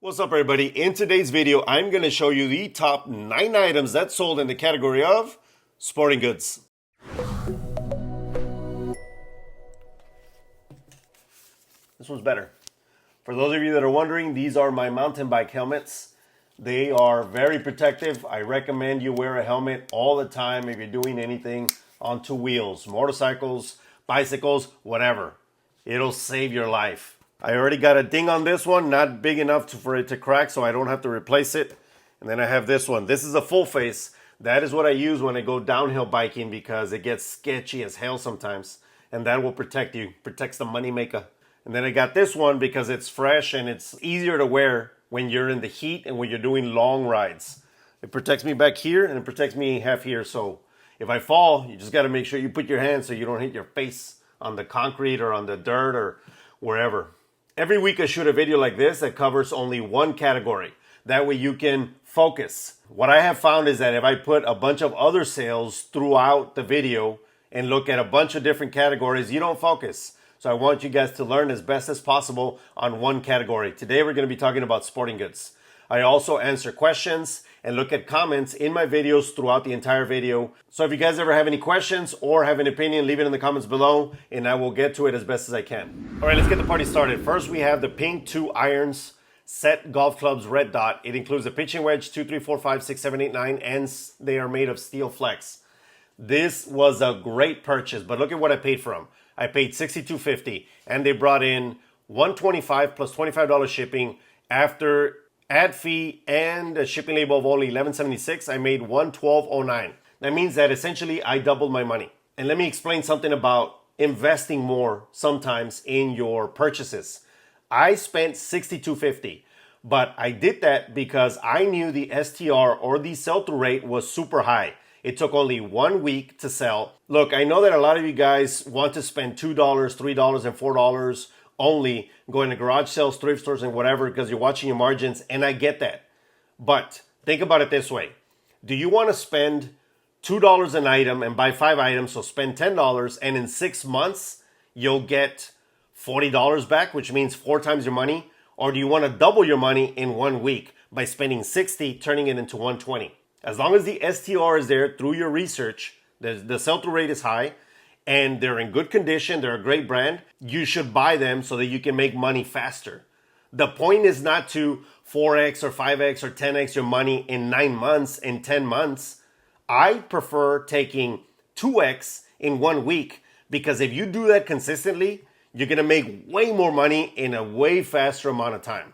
What's up, everybody? In today's video, I'm going to show you the top 9 items that sold in the category of sporting goods. This one's better. For those of you that are wondering, these are my mountain bike helmets. They are very protective. I recommend you wear a helmet all the time if you're doing anything on two wheels, motorcycles, bicycles, whatever. It'll save your life. I already got a ding on this one, not big enough for it to crack, so I don't have to replace it. And then I have this one. This is a full face. That is what I use when I go downhill biking because it gets sketchy as hell sometimes. And that will protect you, protects the money maker. And then I got this one because it's fresh and it's easier to wear when you're in the heat and when you're doing long rides. It protects me back here and it protects me half here. So if I fall, you just got to make sure you put your hand so you don't hit your face on the concrete or on the dirt or wherever. Every week I shoot a video like this that covers only one category. That way you can focus. What I have found is that if I put a bunch of other sales throughout the video and look at a bunch of different categories, you don't focus. So I want you guys to learn as best as possible on one category. Today we're going to be talking about sporting goods. I also answer questions and look at comments in my videos throughout the entire video. So if you guys ever have any questions or have an opinion, leave it in the comments below and I will get to it as best as I can. All right, let's get the party started. First, we have the Pink 2 Irons Set Golf Clubs Red Dot. It includes a pitching wedge, 2, 3, 4, 5, 6, 7, 8, 9, and they are made of steel flex. This was a great purchase, but look at what I paid for them. I paid $62.50 and they brought in $125 plus $25 shipping. After ad fee and a shipping label of only $11.76, I made $112.09. That means that essentially I doubled my money. And let me explain something about investing more sometimes in your purchases. I spent $62.50, but I did that because I knew the STR or the sell-through rate was super high. It took only 1 week to sell. Look, I know that a lot of you guys want to spend $2, $3, and $4 only going to garage sales, thrift stores, and whatever because you're watching your margins, and I get that. But think about it this way. Do you want to spend $2 an item and buy 5 items, so spend $10, and in 6 months, you'll get $40 back, which means 4 times your money? Or do you want to double your money in 1 week by spending $60, turning it into $120? As long as the STR is there through your research, the sell-through rate is high, and they're in good condition, they're a great brand, you should buy them so that you can make money faster. The point is not to 4x or 5x or 10x your money in 9 months, in 10 months. I prefer taking 2x in 1 week because if you do that consistently, you're going to make way more money in a way faster amount of time.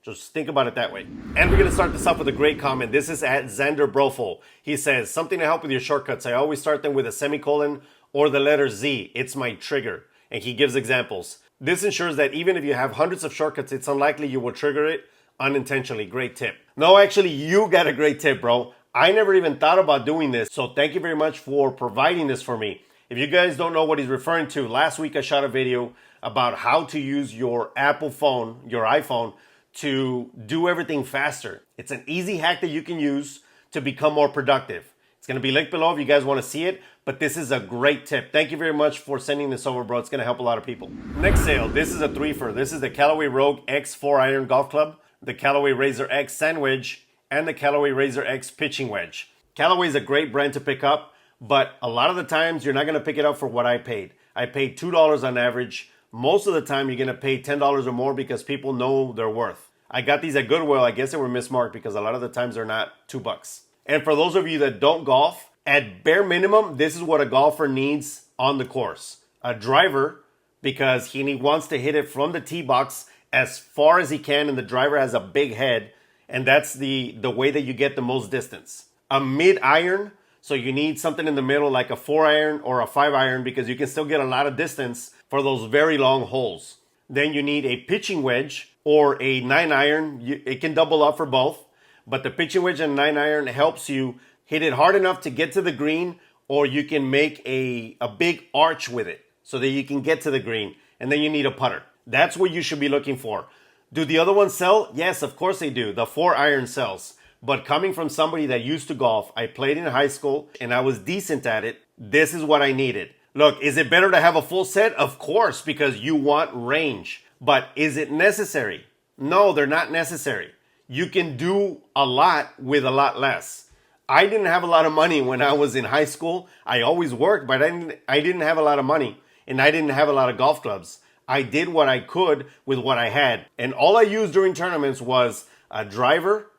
Just think about it that way. And we're going to start this off with a great comment. This is at Xander Brofel. He says, something to help with your shortcuts. I always start them with a semicolon or the letter Z. It's my trigger. And he gives examples. This ensures that even if you have hundreds of shortcuts, it's unlikely you will trigger it unintentionally. Great tip. No, actually, you got a great tip, bro. I never even thought about doing this. So thank you very much for providing this for me. If you guys don't know what he's referring to, last week I shot a video about how to use your Apple phone, your iPhone, to do everything faster. It's an easy hack that you can use to become more productive. It's going to be linked below if you guys want to see it, but this is a great tip. Thank you very much for sending this over, bro. It's going to help a lot of people. Next sale, this is a threefer. This is the Callaway Rogue X 4-iron golf club, the Callaway Razor X sandwich, and the Callaway Razor X pitching wedge. Callaway is a great brand to pick up, but a lot of the times you're not going to pick it up for what I paid. I paid $2 on average. Most of the time you're going to pay $10 or more because people know their worth. I got these at Goodwill. I guess they were mismarked because a lot of the times they're not $2. And for those of you that don't golf, at bare minimum, this is what a golfer needs on the course. A driver, because he wants to hit it from the tee box as far as he can, and the driver has a big head, and that's the way that you get the most distance. A mid-iron, so you need something in the middle like a 4-iron or a 5-iron because you can still get a lot of distance for those very long holes. Then you need a pitching wedge or a 9-iron. It can double up for both, but the pitching wedge and 9-iron helps you hit it hard enough to get to the green, or you can make a big arch with it so that you can get to the green. And then you need a putter. That's what you should be looking for. Do the other ones sell? Yes, of course they do. The 4-iron sells. But coming from somebody that used to golf, I played in high school and I was decent at it. This is what I needed. Look, is it better to have a full set? Of course, because you want range. But is it necessary? No, they're not necessary. You can do a lot with a lot less. I didn't have a lot of money when I was in high school. I always worked, but I didn't have a lot of money, and I didn't have a lot of golf clubs. I did what I could with what I had. And all I used during tournaments was a driver,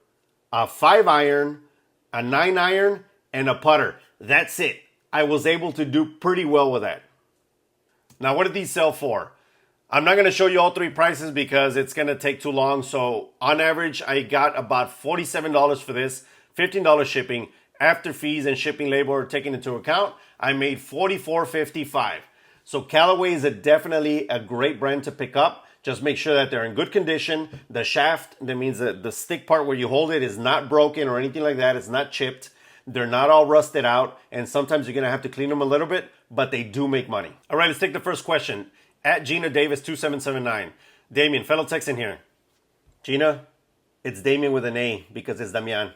a 5-iron, a 9-iron, and a putter. That's it. I was able to do pretty well with that. Now, what did these sell for? I'm not going to show you all three prices because it's going to take too long. So on average, I got about $47 for this, $15 shipping. After fees and shipping labor taken into account, I made $44.55. So Callaway is definitely a great brand to pick up. Just make sure that they're in good condition. The shaft, that means that the stick part where you hold it is not broken or anything like that. It's not chipped. They're not all rusted out. And sometimes you're going to have to clean them a little bit, but they do make money. All right, let's take the first question. At Gina Davis 2779. Damien, fellow Texan here. Gina, it's Damien with an A because it's Damian.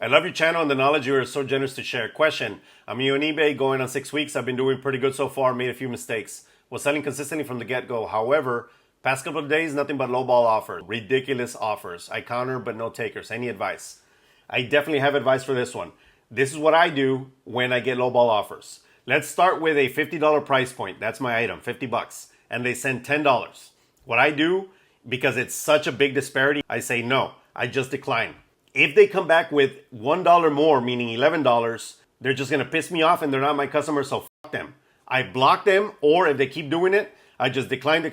I love your channel and the knowledge you are so generous to share. Question, I'm new on eBay going on 6 weeks. I've been doing pretty good so far, made a few mistakes. Was selling consistently from the get-go. However, past couple of days, nothing but lowball offers. Ridiculous offers. I counter, but no takers. Any advice? I definitely have advice for this one. This is what I do when I get lowball offers. Let's start with a $50 price point. That's my item, 50 bucks. And they send $10. What I do, because it's such a big disparity, I say no. I just decline. If they come back with $1 more, meaning $11, they're just going to piss me off and they're not my customer, so fuck them. I block them, or if they keep doing it, I just decline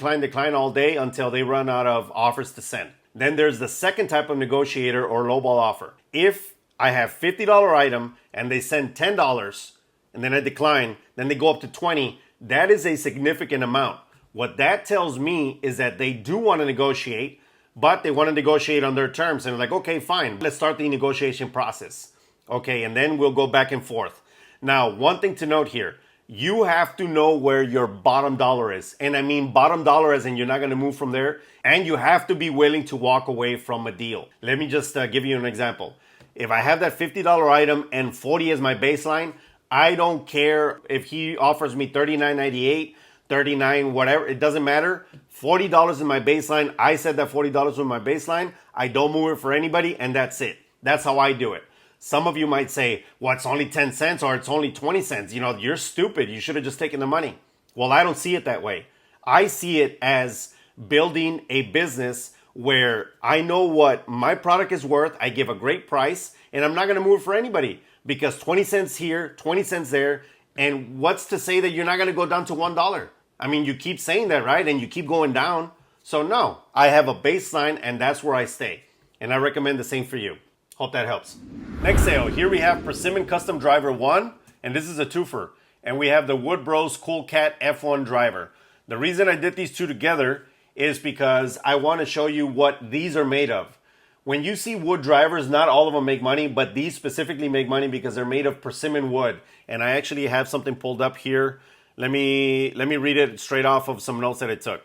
all day until they run out of offers to send. Then there's the second type of negotiator or lowball offer. If I have $50 item and they send $10, and then I decline, then they go up to 20, that is a significant amount. What that tells me is that they do want to negotiate, but they want to negotiate on their terms. And they're like, okay, fine, let's start the negotiation process. Okay, and then we'll go back and forth. Now, one thing to note here, you have to know where your bottom dollar is. And I mean bottom dollar as in you're not going to move from there. And you have to be willing to walk away from a deal. Let me just give you an example. If I have that $50 item and 40 is my baseline, I don't care if he offers me $39.98, $39, whatever. It doesn't matter. $40 is my baseline. I said that $40 was my baseline. I don't move it for anybody, and that's it. That's how I do it. Some of you might say, well, it's only 10 cents or it's only 20 cents. You know, you're stupid. You should have just taken the money. Well, I don't see it that way. I see it as building a business where I know what my product is worth. I give a great price, and I'm not going to move it for anybody. Because 20 cents here, 20 cents there, and what's to say that you're not going to go down to $1? I mean, you keep saying that, right? And you keep going down. So no, I have a baseline and that's where I stay. And I recommend the same for you. Hope that helps. Next sale, here we have Persimmon Custom Driver 1, and this is a twofer. And we have the Wood Bros Cool Cat F1 driver. The reason I did these two together is because I want to show you what these are made of. When you see wood drivers, not all of them make money, but these specifically make money because they're made of persimmon wood. And I actually have something pulled up here. Let me read it straight off of some notes that I took.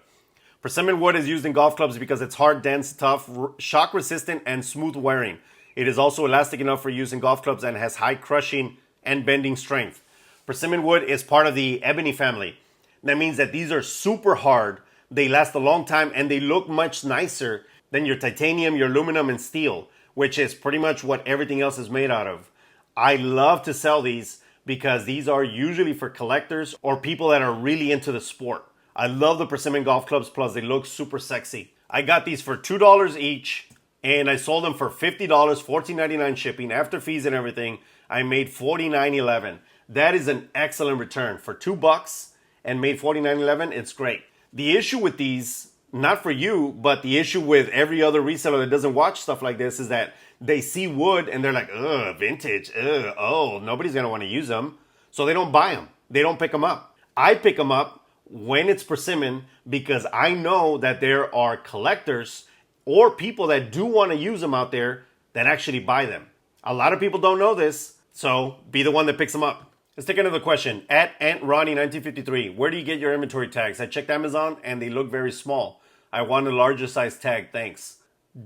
Persimmon wood is used in golf clubs because it's hard, dense, tough, shock resistant, and smooth wearing. It is also elastic enough for use in golf clubs and has high crushing and bending strength. Persimmon wood is part of the ebony family. That means that these are super hard, they last a long time, and they look much nicer than your titanium, your aluminum, and steel, which is pretty much what everything else is made out of. I love to sell these because these are usually for collectors or people that are really into the sport. I love the Persimmon golf clubs, plus they look super sexy. I got these for $2 each, and I sold them for $50, $14.99 shipping. After fees and everything, I made $49.11. That is an excellent return. For $2 and made $49.11, it's great. The issue with these, not for you, but the issue with every other reseller that doesn't watch stuff like this is that they see wood and they're like, ugh, vintage, ugh, oh, nobody's going to want to use them. So they don't buy them. They don't pick them up. I pick them up when it's persimmon because I know that there are collectors or people that do want to use them out there that actually buy them. A lot of people don't know this, so be the one that picks them up. Let's take another question. At Aunt Ronnie 1953, where do you get your inventory tags? I checked Amazon and they look very small. I want a larger size tag, thanks.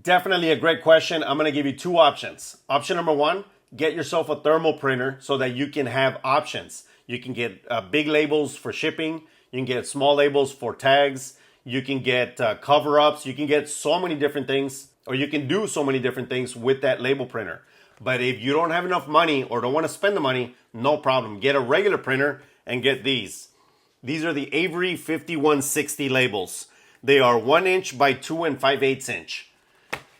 Definitely a great question. I'm going to give you two options. Option number one, get yourself a thermal printer so that you can have options. You can get big labels for shipping. You can get small labels for tags. You can get cover-ups. You can get so many different things, or you can do so many different things with that label printer. But if you don't have enough money or don't want to spend the money, no problem. Get a regular printer and get these. These are the Avery 5160 labels. They are 1 inch by 2 5/8 inch.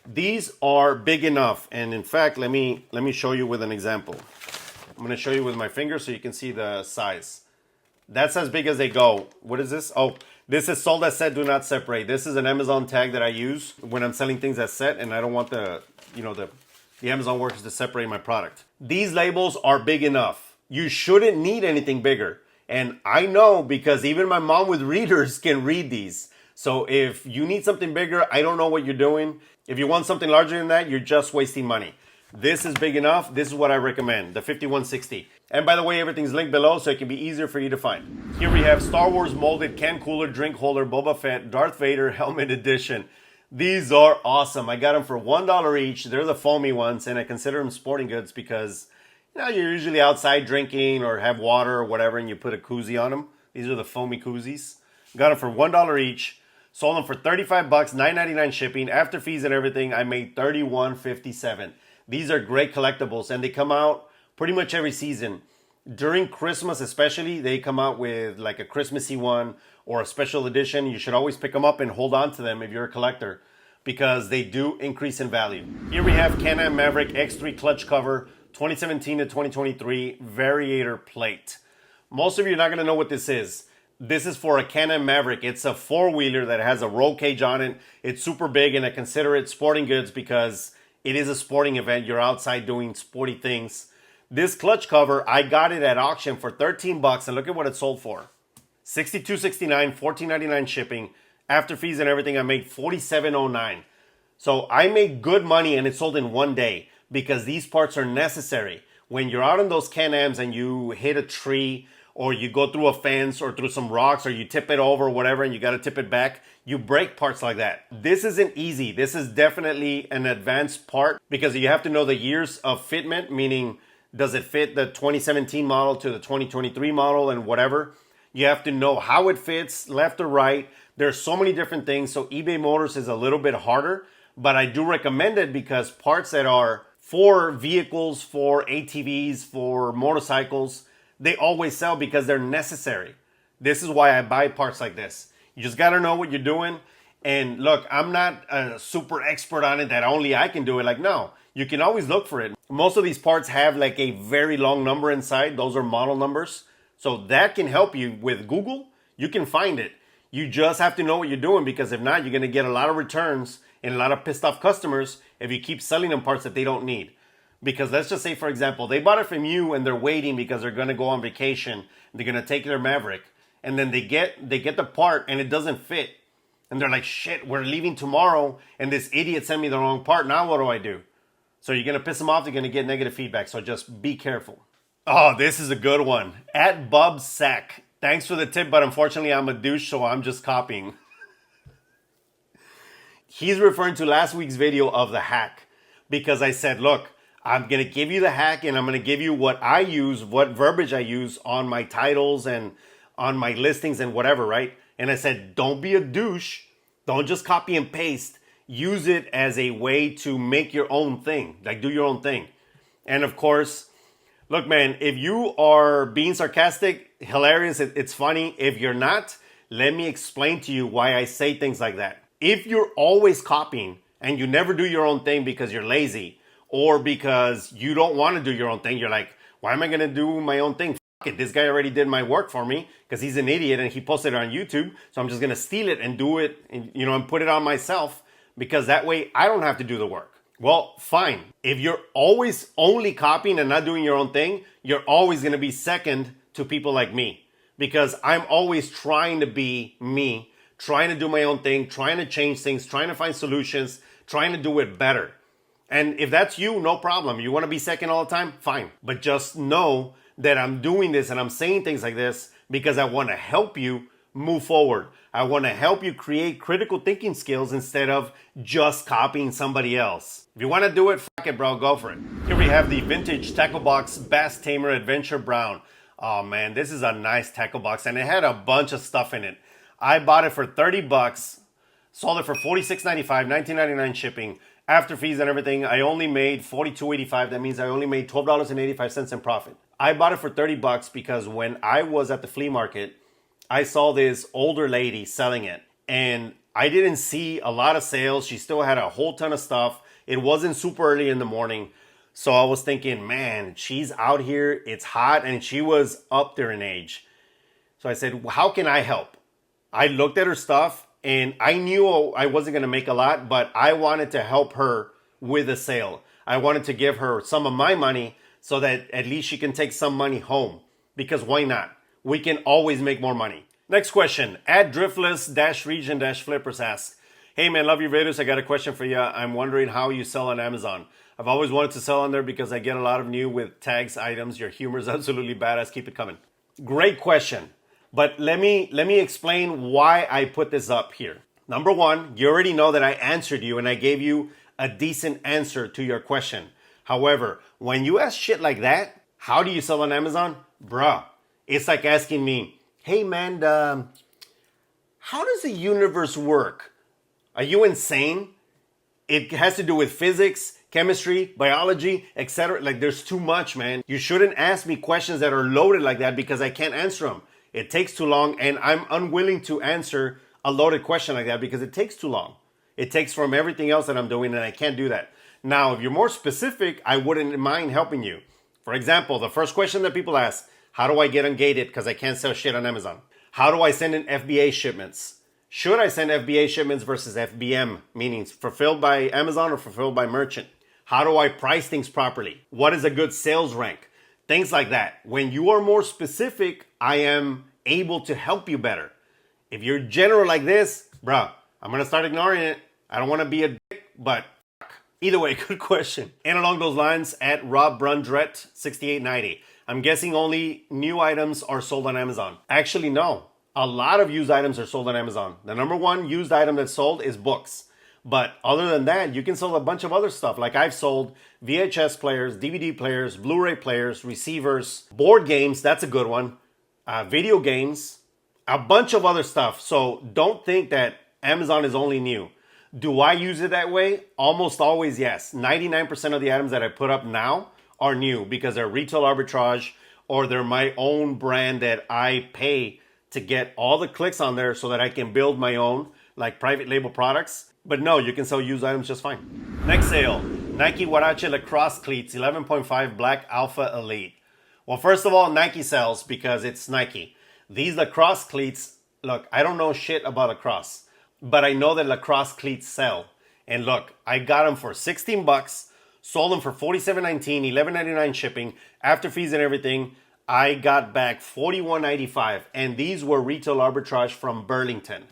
These are big enough. And in fact, let me show you with an example. I'm going to show you with my finger so you can see the size. That's as big as they go. What is this? Oh, this is sold as set, do not separate. This is an Amazon tag that I use when I'm selling things as set and I don't want the Amazon workers to separate my product. These labels are big enough. You shouldn't need anything bigger. And I know because even my mom with readers can read these. So if you need something bigger, I don't know what you're doing. If you want something larger than that, you're just wasting money. This is big enough. This is what I recommend, the 5160. And by the way, everything's linked below so it can be easier for you to find. Here we have Star Wars molded can cooler, drink holder, Boba Fett, Darth Vader helmet edition. These are awesome. I got them for $1 each. They're the foamy ones, and I consider them sporting goods because you're usually outside drinking or have water or whatever, and you put a koozie on them. These are the foamy koozies. Got them for $1 each. Sold them for $35, $9.99 shipping. After fees and everything, I made $31.57. These are great collectibles, and they come out pretty much every season. During Christmas especially, they come out with like a Christmassy one or a special edition. You should always pick them up and hold on to them if you're a collector because they do increase in value. Here we have Can-Am Maverick X3 clutch cover, 2017 to 2023 variator plate. Most of you are not going to know what this is. This is for a Can-Am Maverick. It's a four-wheeler that has a roll cage on it. It's super big, and I consider it sporting goods because it is a sporting event. You're outside doing sporty things. This clutch cover, I got it at auction for $13, and look at what it sold for. $62.69, $14.99 shipping. After fees and everything, I made $47.09. So I made good money, and it sold in one day because these parts are necessary. When you're out on those Can-Ams and you hit a tree or you go through a fence or through some rocks or you tip it over or whatever and you got to tip it back, you break parts like that. This isn't easy. This is definitely an advanced part because you have to know the years of fitment, meaning does it fit the 2017 model to the 2023 model and whatever. You have to know how it fits, left or right. There's so many different things. So eBay Motors is a little bit harder, but I do recommend it because parts that are for vehicles, for ATVs, for motorcycles, they always sell because they're necessary. This is why I buy parts like this. You just got to know what you're doing. And look, I'm not a super expert on it that only I can do it. Like, no, you can always look for it. Most of these parts have like a very long number inside. Those are model numbers. So that can help you with Google. You can find it. You just have to know what you're doing because if not, you're going to get a lot of returns and a lot of pissed off customers if you keep selling them parts that they don't need. Because let's just say, for example, they bought it from you and they're waiting because they're going to go on vacation. They're going to take their Maverick. And then they get the part and it doesn't fit. And they're like, shit, we're leaving tomorrow and this idiot sent me the wrong part. Now what do I do? So you're going to piss them off. They're going to get negative feedback. So just be careful. Oh, this is a good one. At Bub Sack. Thanks for the tip, but unfortunately I'm a douche, so I'm just copying. He's referring to last week's video of the hack. Because I said, look, I'm going to give you the hack and I'm going to give you what I use, what verbiage I use on my titles and on my listings and whatever, right? And I said, don't be a douche. Don't just copy and paste. Use it as a way to make your own thing. Like, do your own thing. And of course, look, man, if you are being sarcastic, hilarious, it's funny. If you're not, let me explain to you why I say things like that. If you're always copying and you never do your own thing because you're lazy or because you don't want to do your own thing, you're like, why am I going to do my own thing? Fuck it, this guy already did my work for me because he's an idiot and he posted it on YouTube. So I'm just going to steal it and do it and put it on myself because that way I don't have to do the work. Well, fine. If you're always only copying and not doing your own thing, you're always going to be second to people like me because I'm always trying to be me, trying to do my own thing, trying to change things, trying to find solutions, trying to do it better. And if that's you, no problem. You want to be second all the time? Fine. But just know that I'm doing this and I'm saying things like this because I want to help you move forward. I want to help you create critical thinking skills instead of just copying somebody else. If you want to do it, fuck it, bro, go for it. Here we have the vintage tackle box Bass Tamer Adventure Brown. Oh man, this is a nice tackle box and it had a bunch of stuff in it. I bought it for 30 bucks, sold it for $46.95, $19.99 shipping. After fees and everything, I only made $42.85. That means I only made $12.85 in profit. I bought it for 30 bucks because when I was at the flea market, I saw this older lady selling it. And I didn't see a lot of sales. She still had a whole ton of stuff. It wasn't super early in the morning. So I was thinking, man, she's out here. It's hot. And she was up there in age. So I said, how can I help? I looked at her stuff. And I knew I wasn't going to make a lot, but I wanted to help her with a sale. I wanted to give her some of my money so that at least she can take some money home. Because why not? We can always make more money. Next question. At Driftless-Region-Flippers asks, hey man, love your videos. I got a question for you. I'm wondering how you sell on Amazon. I've always wanted to sell on there because I get a lot of new with tags items. Your humor is absolutely badass. Keep it coming. Great question. But let me explain why I put this up here. Number one, you already know that I answered you and I gave you a decent answer to your question. However, when you ask shit like that, how do you sell on Amazon? Bruh, it's like asking me, hey man, how does the universe work? Are you insane? It has to do with physics, chemistry, biology, etc. Like there's too much, man. You shouldn't ask me questions that are loaded like that because I can't answer them. It takes too long, and I'm unwilling to answer a loaded question like that because it takes too long. It takes from everything else that I'm doing, and I can't do that. Now, if you're more specific, I wouldn't mind helping you. For example, the first question that people ask, how do I get ungated because I can't sell shit on Amazon? How do I send in FBA shipments? Should I send FBA shipments versus FBM, meaning fulfilled by Amazon or fulfilled by merchant? How do I price things properly? What is a good sales rank? Things like that. When you are more specific, I am able to help you better. If you're general like this, bro, I'm going to start ignoring it. I don't want to be a dick, but either way, good question. And along those lines, at Rob Brundret 6890, I'm guessing only new items are sold on Amazon. Actually, no. A lot of used items are sold on Amazon. The number one used item that's sold is books. But other than that, you can sell a bunch of other stuff. Like I've sold VHS players, DVD players, Blu-ray players, receivers, board games. That's a good one. Video games, a bunch of other stuff. So don't think that Amazon is only new. Do I use it that way? Almost always, yes. 99% of the items that I put up now are new because they're retail arbitrage or they're my own brand that I pay to get all the clicks on there so that I can build my own, like private label products. But no, you can sell used items just fine. Next sale, Nike Huarache Lacrosse Cleats, 11.5 Black Alpha Elite. Well, first of all, Nike sells because it's Nike. These lacrosse cleats, look, I don't know shit about lacrosse, but I know that lacrosse cleats sell. And look, I got them for 16 bucks, sold them for $47.19, $11.99 shipping. After fees and everything, I got back $41.95. And these were retail arbitrage from Burlington.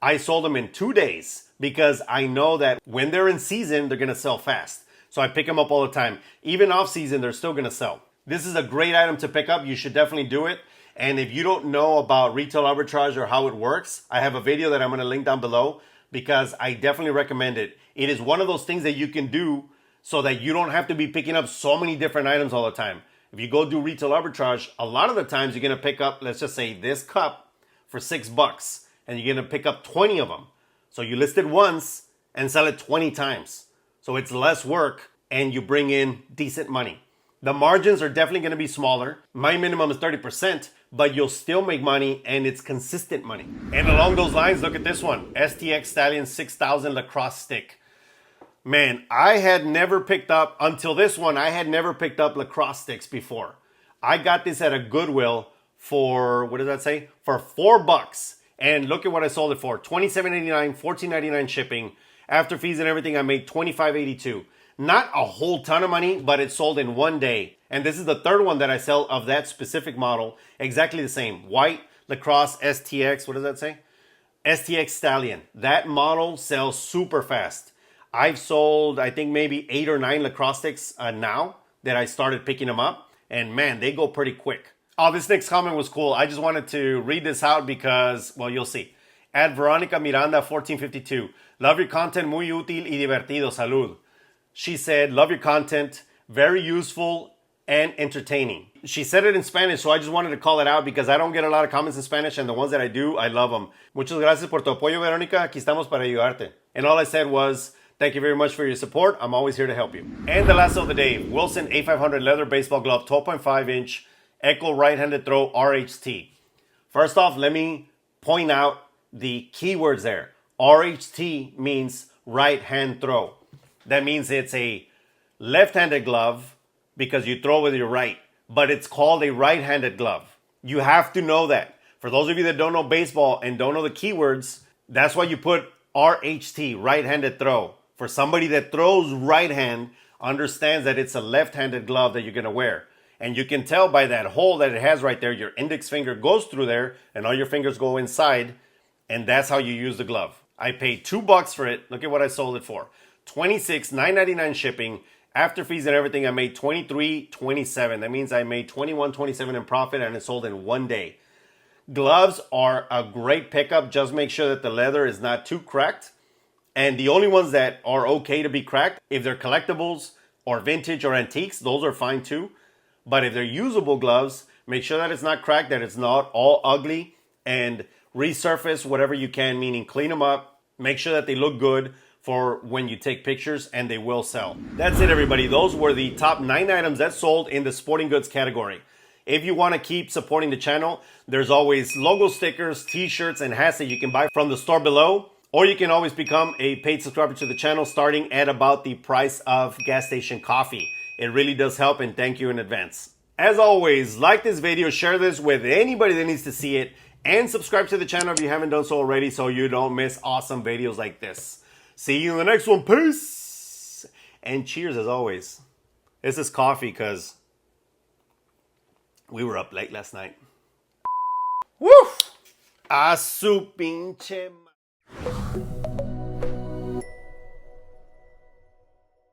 I sold them in 2 days because I know that when they're in season, they're going to sell fast. So I pick them up all the time. Even off season, they're still going to sell. This is a great item to pick up. You should definitely do it. And if you don't know about retail arbitrage or how it works, I have a video that I'm going to link down below because I definitely recommend it. It is one of those things that you can do so that you don't have to be picking up so many different items all the time. If you go do retail arbitrage, a lot of the times you're going to pick up, let's just say this cup for $6. And you're going to pick up 20 of them. So you list it once and sell it 20 times. So it's less work and you bring in decent money. The margins are definitely going to be smaller. My minimum is 30%, but you'll still make money and it's consistent money. And along those lines, look at this one. STX Stallion 6000 lacrosse stick. Man, I had never picked up, until this one, I had never picked up lacrosse sticks before. I got this at a Goodwill for, what does that say? For $4. And look at what I sold it for. $27.89, $14.99 shipping. After fees and everything, I made $25.82. Not a whole ton of money, but it sold in 1 day. And this is the third one that I sell of that specific model. Exactly the same. White lacrosse STX, what does that say? STX Stallion. That model sells super fast. I've sold, I think, maybe 8 or 9 lacrosse sticks now that I started picking them up. And man, they go pretty quick. Oh, this next comment was cool. I just wanted to read this out because, well, you'll see. At Veronica Miranda 1452. Love your content, muy útil y divertido. Salud. She said, love your content. Very useful and entertaining. She said it in Spanish, so I just wanted to call it out because I don't get a lot of comments in Spanish, and the ones that I do, I love them. Muchas gracias por tu apoyo, Verónica. Aquí estamos para ayudarte. And all I said was, thank you very much for your support. I'm always here to help you. And the last of the day, Wilson A500 leather baseball glove, 12.5 inch, Echo right-handed throw, RHT. First off, let me point out the keywords there. RHT means right hand throw. That means it's a left-handed glove because you throw with your right, but it's called a right-handed glove. You have to know that. For those of you that don't know baseball and don't know the keywords, that's why you put RHT, right-handed throw. For somebody that throws right hand, understands that it's a left-handed glove that you're going to wear. And you can tell by that hole that it has right there, your index finger goes through there and all your fingers go inside, and that's how you use the glove. I paid $2 for it. Look at what I sold it for. $26,999 shipping. After fees and everything, I made $23.27. That means I made $21.27 in profit, and it sold in one day. Gloves are a great pickup. Just make sure that the leather is not too cracked. And the only ones that are okay to be cracked, if they're collectibles or vintage or antiques, those are fine too. But if they're usable gloves, make sure that it's not cracked, that it's not all ugly, and resurface whatever you can, meaning clean them up. Make sure that they look good for when you take pictures, and they will sell. That's it, everybody. Those were the top 9 items that sold in the sporting goods category. If you want to keep supporting the channel, there's always logo stickers, t-shirts, and hats that you can buy from the store below. Or you can always become a paid subscriber to the channel starting at about the price of gas station coffee. It really does help, and thank you in advance. As always, like this video, share this with anybody that needs to see it, and subscribe to the channel if you haven't done so already so you don't miss awesome videos like this. See you in the next one. Peace. And cheers as always. This is coffee because we were up late last night. Woo! A su pinche